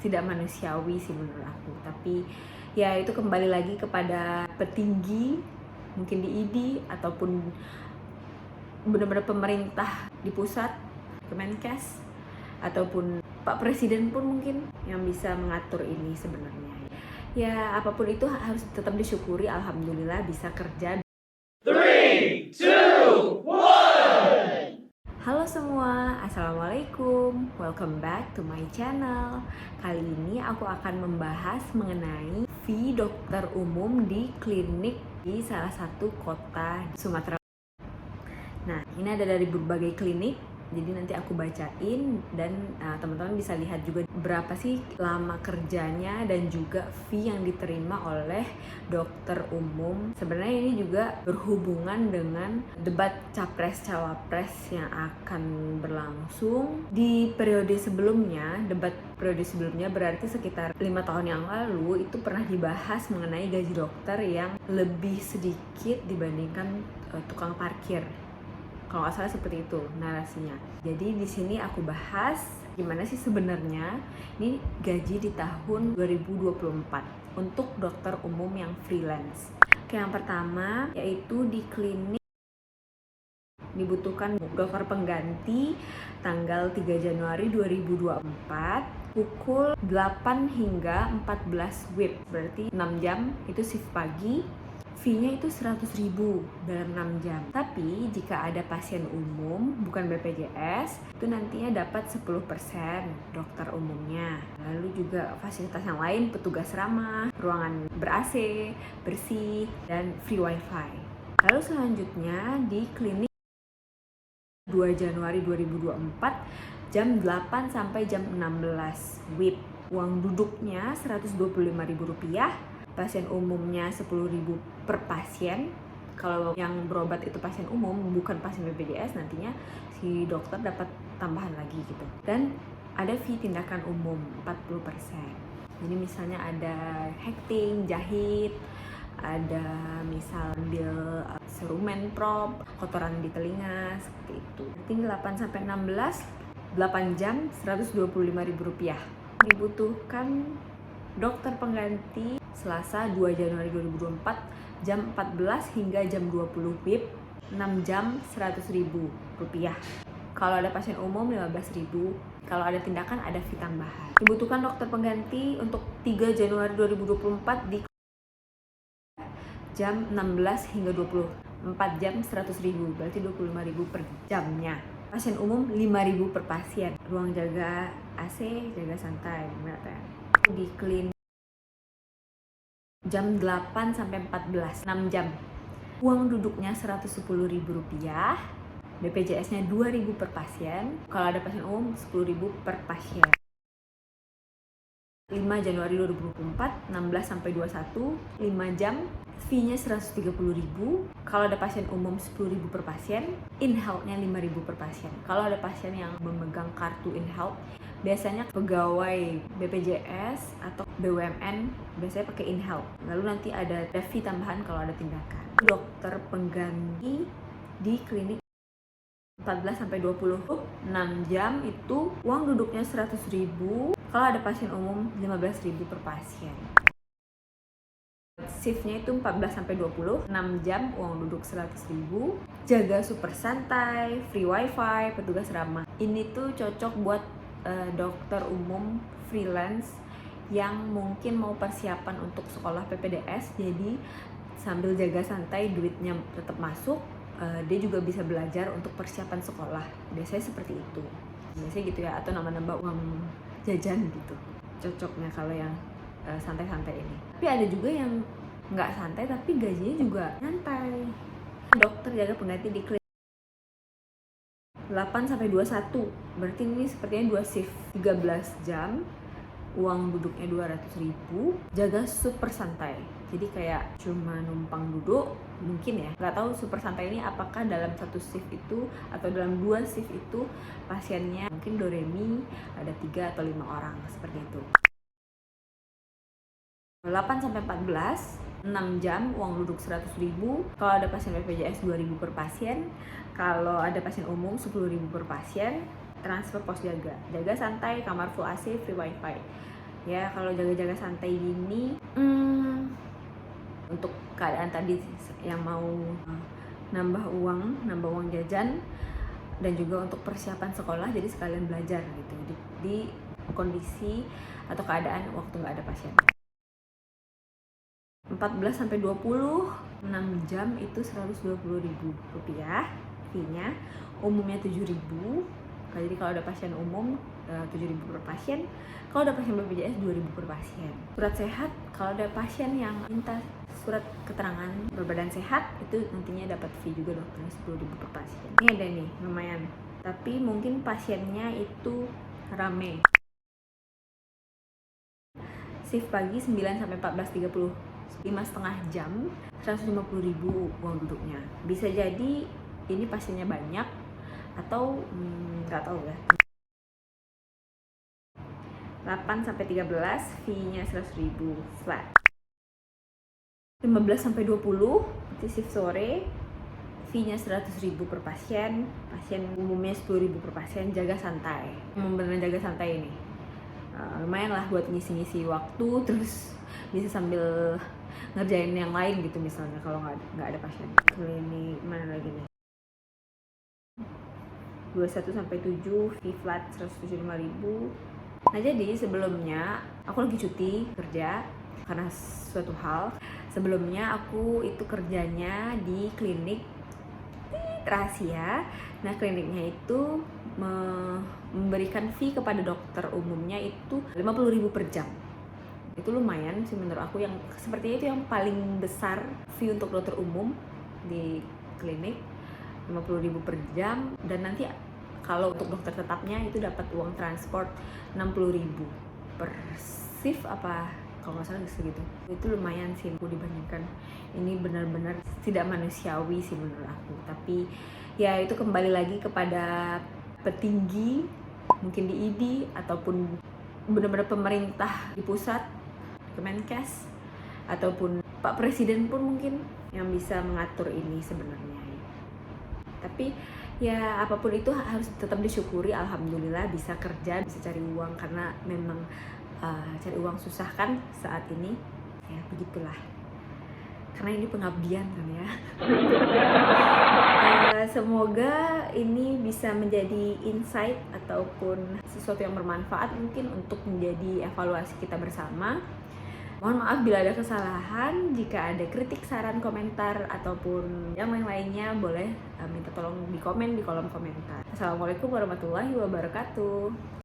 tidak manusiawi sih menurut aku. Tapi ya itu kembali lagi kepada petinggi, mungkin di ID ataupun benar-benar pemerintah di pusat, Kemenkes, ataupun Pak Presiden pun mungkin yang bisa mengatur ini sebenarnya. Ya apapun itu harus tetap disyukuri, alhamdulillah bisa kerja. 3, 2, 1. Halo semua, assalamualaikum, welcome back to my channel. Kali ini aku akan membahas mengenai fee dokter umum di klinik di salah satu kota Sumatera. Nah, ini ada dari berbagai klinik, jadi nanti aku bacain dan teman-teman bisa lihat juga berapa sih lama kerjanya dan juga fee yang diterima oleh dokter umum. Sebenarnya ini juga berhubungan dengan debat capres-cawapres yang akan berlangsung di periode sebelumnya. Debat periode sebelumnya berarti sekitar 5 tahun yang lalu itu pernah dibahas mengenai gaji dokter yang lebih sedikit dibandingkan tukang parkir. Kalau nggak salah seperti itu narasinya. Jadi di sini aku bahas gimana sih sebenarnya ini gaji di tahun 2024 untuk dokter umum yang freelance. Oke, yang pertama yaitu di klinik dibutuhkan dokter pengganti tanggal 3 Januari 2024 pukul 8 hingga 14 WIB, berarti 6 jam itu shift pagi. Fee-nya itu 100.000 dalam 6 jam. Tapi jika ada pasien umum bukan BPJS, itu nantinya dapat 10% dokter umumnya. Lalu juga fasilitas yang lain, petugas ramah, ruangan ber-AC, bersih, dan free wifi. Lalu selanjutnya di klinik 2 Januari 2024 jam 8 sampai jam 16 WIB. Uang duduknya Rp125.000. Pasien umumnya 10.000 per pasien. Kalau yang berobat itu pasien umum, bukan pasien BPJS, nantinya si dokter dapat tambahan lagi gitu. Dan ada fee tindakan umum 40%. Jadi misalnya ada hekting, jahit, ada misal ambil serumen prop, kotoran di telinga, seperti itu. Nanti 8 sampai 16, 8 jam Rp125.000. Dibutuhkan dokter pengganti Selasa 2 Januari 2024 jam 14 hingga jam 20 WIB, 6 jam Rp100.000. Kalau ada pasien umum 15.000. Kalau ada tindakan ada fee tambahan. Dibutuhkan dokter pengganti untuk 3 Januari 2024 di jam 16 hingga 20, 4 jam Rp100.000, berarti Rp25.000 per jamnya. Pasien umum Rp5.000 per pasien. Ruang jaga AC, jaga santai, di klinik jam 8 sampai 14, 6 jam. Uang duduknya Rp110.000, BPJS-nya Rp2.000 per pasien. Kalau ada pasien umum Rp10.000 per pasien. 5 Januari 2024, 16 sampai 21, 5 jam. Fee-nya Rp130.000. Kalau ada pasien umum Rp10.000 per pasien. In-health-nya Rp5.000 per pasien. Kalau ada pasien yang memegang kartu in-health, biasanya pegawai BPJS atau BUMN biasanya pakai in-health. Lalu nanti ada fee tambahan kalau ada tindakan. Dokter pengganti di klinik 14 sampai 20, 6 jam itu uang duduknya Rp100.000. Kalau ada pasien umum Rp15.000 per pasien. Shiftnya itu 14 sampai 20, 6 jam, uang duduk Rp100.000. Jaga super santai, free wifi, petugas ramah. Ini tuh cocok buat dokter umum freelance yang mungkin mau persiapan untuk sekolah PPDS, jadi sambil jaga santai duitnya tetap masuk, dia juga bisa belajar untuk persiapan sekolah. Biasanya seperti itu, biasanya gitu ya, atau nambah-nambah uang jajan gitu. Cocoknya kalau yang santai-santai ini. Tapi ada juga yang nggak santai tapi gajinya juga santai. Dokter jaga pengganti di klinik 8 sampai 21, berarti ini sepertinya 2 shift 13 jam, uang duduknya Rp200.000, jaga super santai. Jadi kayak cuma numpang duduk mungkin ya. Nggak tahu super santai ini apakah dalam satu shift itu atau dalam 2 shift itu pasiennya mungkin doremi ada 3 atau 5 orang seperti itu. 8 sampai 14, 6 jam, uang duduk Rp100.000. Kalau ada pasien BPJS Rp2.000 per pasien. Kalau ada pasien umum Rp10.000 per pasien. Transfer pos jaga, jaga santai, kamar full AC, free wifi. Ya kalau jaga-jaga santai gini, untuk keadaan tadi yang mau nambah uang jajan, dan juga untuk persiapan sekolah, jadi sekalian belajar gitu di kondisi atau keadaan waktu nggak ada pasien. 14-20 6 jam itu Rp120.000 fee-nya, umumnya 7.000. Jadi kalau ada pasien umum 7.000 per pasien, kalau ada pasien BPJS 2.000 per pasien. Surat sehat, kalau ada pasien yang minta surat keterangan berbadan sehat, itu nantinya dapat fee juga dokternya 10.000 per pasien. Ini ada nih, lumayan. Tapi mungkin pasiennya itu rame. Shift pagi 9-14.30, 5,5 jam, 150.000 uang duduknya. Bisa jadi ini pasiennya banyak atau nggak tahu ya. 8-13 fee-nya 100.000 flat. 15-20 itu shift sore, fee-nya 100.000 per pasien. Pasien umumnya 10.000 per pasien, jaga santai. Beneran jaga santai ini. Lumayan lah buat ngisi-ngisi waktu, terus bisa sambil ngerjain yang lain gitu, misalnya kalau nggak ada pasien. Klinik mana lagi nih? 21-7 fee flat 175.000. Nah jadi sebelumnya aku lagi cuti kerja karena suatu hal. Sebelumnya aku itu kerjanya di klinik rahasia. Nah kliniknya itu memberikan fee kepada dokter umumnya itu 50.000 per jam. Itu lumayan sih menurut aku, yang sepertinya itu yang paling besar fee untuk dokter umum di klinik, 50.000 per jam. Dan nanti kalau untuk dokter tetapnya itu dapat uang transport 60.000 per shift apa kalau nggak salah segitu. Itu lumayan sih aku dibandingkan ini, benar-benar tidak manusiawi sih menurut aku. Tapi ya itu kembali lagi kepada petinggi mungkin di ID ataupun benar-benar pemerintah di pusat, Kemenkes, ataupun Pak Presiden pun mungkin yang bisa mengatur ini sebenarnya. Tapi ya apapun itu harus tetap disyukuri, alhamdulillah bisa kerja, bisa cari uang, karena memang cari uang susah kan saat ini. Ya begitulah, karena ini pengabdian kan ya. Semoga ini bisa menjadi insight ataupun sesuatu yang bermanfaat mungkin untuk menjadi evaluasi kita bersama. Mohon maaf bila ada kesalahan. Jika ada kritik, saran, komentar ataupun yang lainnya boleh minta tolong di komen di kolom komentar. Assalamualaikum warahmatullahi wabarakatuh.